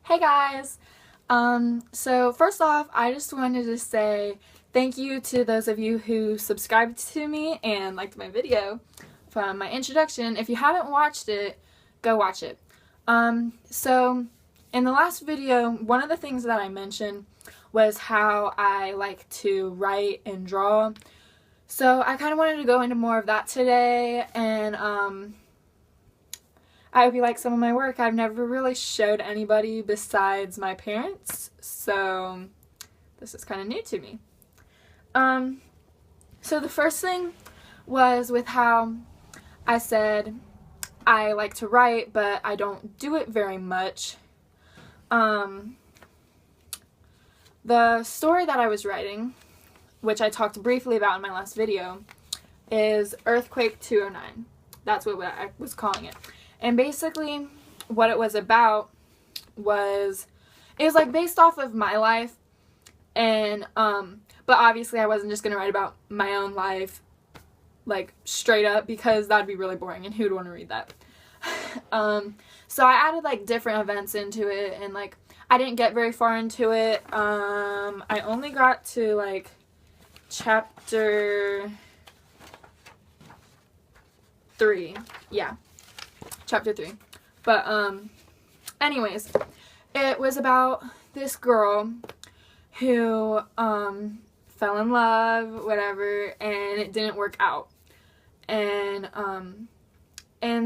Hey guys! So first off, I just wanted to say thank you to those of you who subscribed to me and liked my video from my introduction. If you haven't watched it, go watch it. So in the last video, one of the things that I mentioned was how I like to write and draw. So I kind of wanted to go into more of that today, and I hope you like some of my work. I've never really showed anybody besides my parents, so this is kind of new to me. So the first thing was with how I said I like to write, but I don't do it very much. The story that I was writing, which I talked briefly about in my last video, is Earthquake 209. That's what I was calling it. And basically what it was about was, it was like based off of my life, and but obviously I wasn't just gonna write about my own life like straight up, because that'd be really boring and who'd want to read that. So I added like different events into it, and like I didn't get very far into it. I only got to like chapter 3. Yeah. Chapter 3. But anyways, it was about this girl who fell in love, whatever, and it didn't work out. And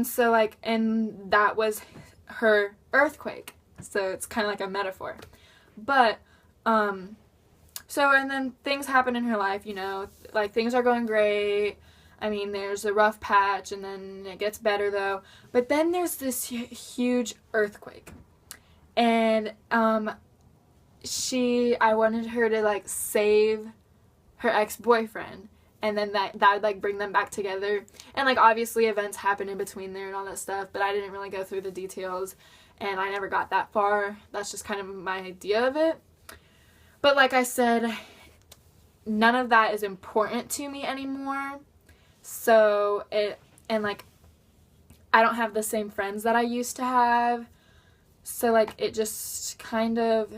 so like, and that was her earthquake. So it's kind of like a metaphor. But so, and then things happen in her life, you know, like things are going great. I mean, there's a rough patch, and then it gets better, though. But then there's this huge earthquake. And I wanted her to, like, save her ex-boyfriend. And then that would, like, bring them back together. And, like, obviously events happen in between there and all that stuff. But I didn't really go through the details. And I never got that far. That's just kind of my idea of it. But like I said, none of that is important to me anymore. So like, I don't have the same friends that I used to have, so like it just kind of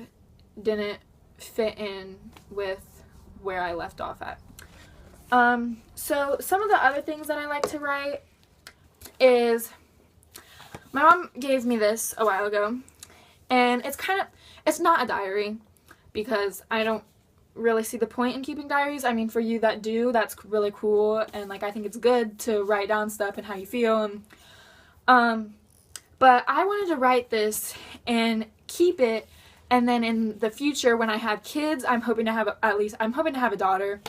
didn't fit in with where I left off at. So some of the other things that I like to write is, my mom gave me this a while ago, and it's not a diary, because I don't really see the point in keeping diaries. I mean, for you that do, that's really cool, and like I think it's good to write down stuff and how you feel. And but I wanted to write this and keep it, and then in the future when I have kids, I'm hoping to have a daughter,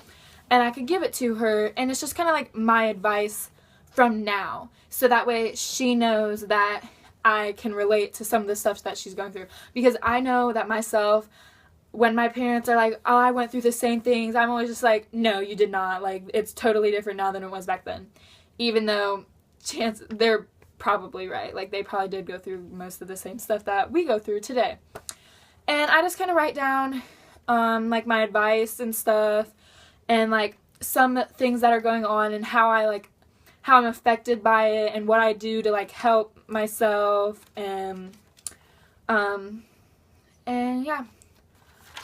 and I could give it to her, and it's just kind of like my advice from now, so that way she knows that I can relate to some of the stuff that she's going through. Because I know that myself, when my parents are like, oh, I went through the same things, I'm always just like, no, you did not. Like, it's totally different now than it was back then. Even though they're probably right. Like, they probably did go through most of the same stuff that we go through today. And I just kind of write down, like, my advice and stuff, and, like, some things that are going on, and how I'm affected by it, and what I do to, like, help myself, and yeah.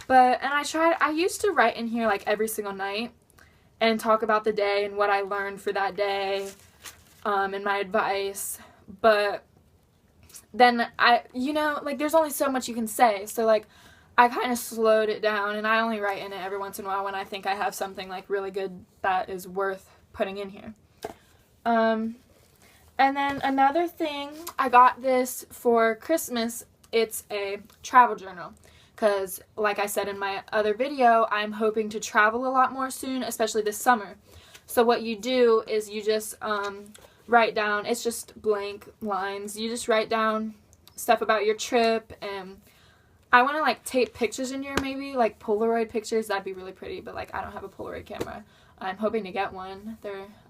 And I used to write in here like every single night and talk about the day and what I learned for that day, and my advice. But then like there's only so much you can say. So like I kind of slowed it down, and I only write in it every once in a while when I think I have something like really good that is worth putting in here. And then another thing, I got this for Christmas. It's a travel journal. Because, like I said in my other video, I'm hoping to travel a lot more soon, especially this summer. So what you do is you just write down, it's just blank lines. You just write down stuff about your trip, and I want to, like, tape pictures in here maybe, like Polaroid pictures. That'd be really pretty, but, like, I don't have a Polaroid camera. I'm hoping to get one.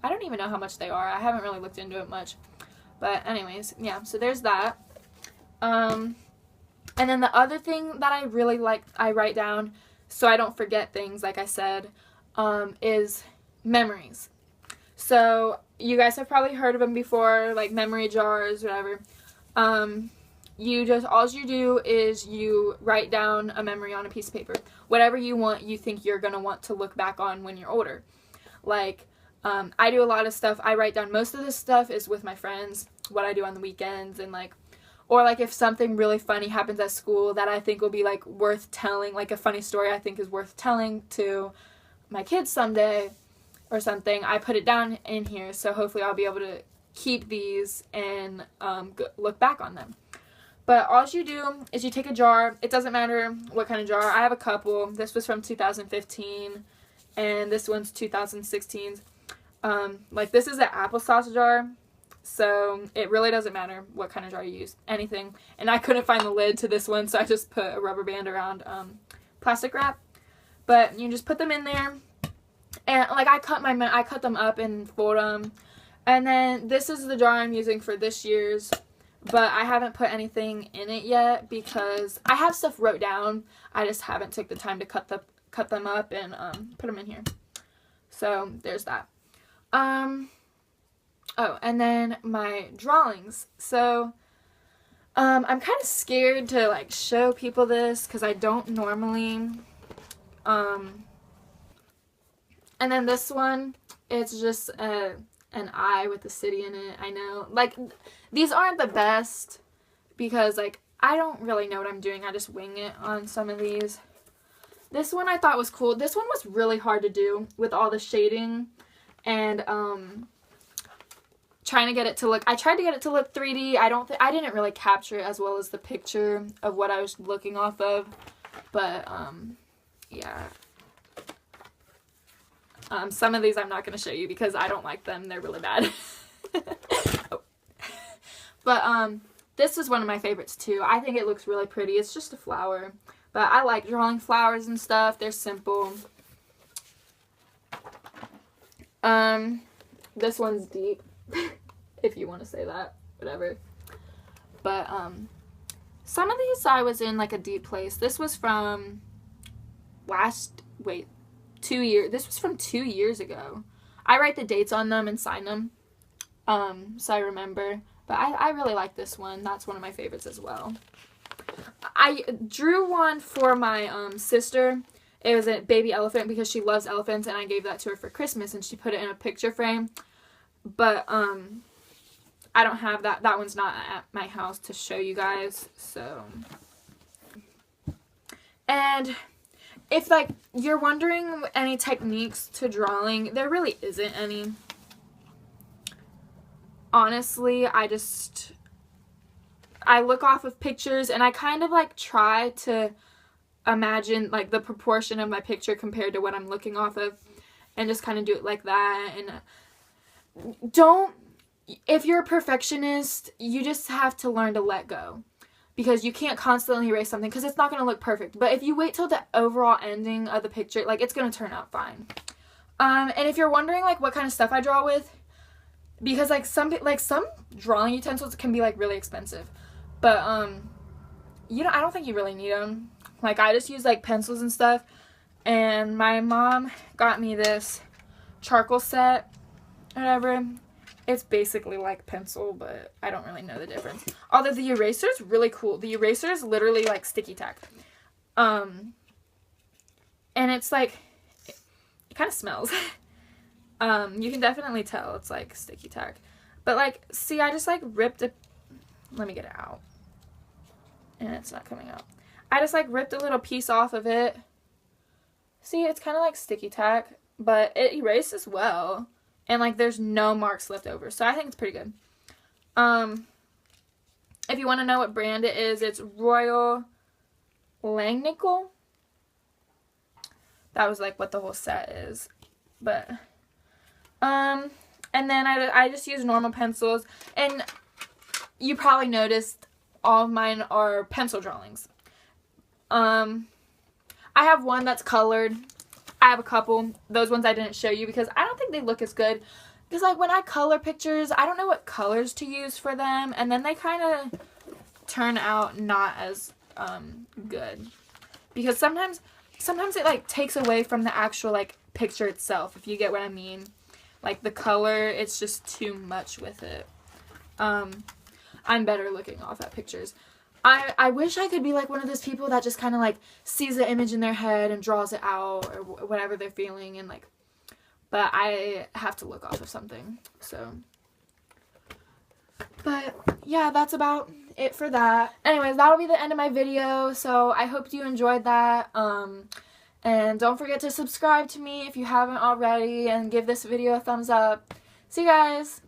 I don't even know how much they are. I haven't really looked into it much. But anyways, yeah, so there's that. And then the other thing that I really like, I write down so I don't forget things, like I said, is memories. So you guys have probably heard of them before, like memory jars, whatever. all you do is you write down a memory on a piece of paper. Whatever you think you're going to want to look back on when you're older. Like, I do a lot of stuff. I write down most of this stuff is with my friends, what I do on the weekends, and like, or like if something really funny happens at school that I think will be like worth telling, like a funny story I think is worth telling to my kids someday or something, I put it down in here. So hopefully I'll be able to keep these and look back on them. But all you do is you take a jar. It doesn't matter what kind of jar. I have a couple. This was from 2015 and this one's 2016. Like this is an applesauce jar. So it really doesn't matter what kind of jar you use. Anything. And I couldn't find the lid to this one, so I just put a rubber band around plastic wrap. But you just put them in there. And like I cut them up and fold them. And then this is the jar I'm using for this year's. But I haven't put anything in it yet because I have stuff wrote down. I just haven't took the time to cut them up and put them in here. So there's that. Oh, and then my drawings. So I'm kind of scared to like show people this because I don't normally. And then this one, it's just an eye with a city in it. I know, like, these aren't the best because, like, I don't really know what I'm doing. I just wing it on some of these. This one I thought was cool. This one was really hard to do with all the shading and, trying to get it to look, I tried to get it to look 3D. I didn't really capture it as well as the picture of what I was looking off of. But, yeah. Some of these I'm not going to show you because I don't like them. They're really bad. Oh. But, this is one of my favorites too. I think it looks really pretty. It's just a flower. But I like drawing flowers and stuff. They're simple. This one's deep. If you want to say that. Whatever. But, some of these I was in like a deep place. This was from 2 years. This was from 2 years ago. I write the dates on them and sign them. So I remember. But I really like this one. That's one of my favorites as well. I drew one for my sister. It was a baby elephant because she loves elephants, and I gave that to her for Christmas, and she put it in a picture frame. But I don't have that. That one's not at my house to show you guys. So, and if like you're wondering any techniques to drawing, there really isn't any. Honestly, I look off of pictures and I kind of like try to imagine like the proportion of my picture compared to what I'm looking off of and just kind of do it like that. And if you're a perfectionist, you just have to learn to let go because you can't constantly erase something because it's not going to look perfect. But if you wait till the overall ending of the picture, like it's going to turn out fine. And if you're wondering like what kind of stuff I draw with, because like some drawing utensils can be like really expensive, but I don't think you really need them. Like I just use like pencils and stuff, and my mom got me this charcoal set, whatever. It's basically like pencil, but I don't really know the difference. Although the eraser is really cool. The eraser is literally like sticky tack, and it's like it kind of smells. You can definitely tell it's like sticky tack. But like, see, I just like ripped it. Let me get it out. And it's not coming out. I just like ripped a little piece off of it. See, it's kind of like sticky tack, but it erases well. And like there's no marks left over. So I think it's pretty good. If you want to know what brand it is, it's Royal Langnickel. That was like what the whole set is. But and then I just use normal pencils, and you probably noticed all of mine are pencil drawings. I have one that's colored. I have a couple. Those ones I didn't show you because I don't think they look as good. Because like when I color pictures, I don't know what colors to use for them, and then they kind of turn out not as good. Because sometimes it like takes away from the actual like picture itself, if you get what I mean. Like the color, it's just too much with it. I'm better looking off at pictures. I wish I could be like one of those people that just kind of like sees the image in their head and draws it out or whatever they're feeling, and like, but I have to look off of something. So, but yeah, that's about it for that. Anyways, that'll be the end of my video. So I hope you enjoyed that. And don't forget to subscribe to me if you haven't already, and give this video a thumbs up. See you guys.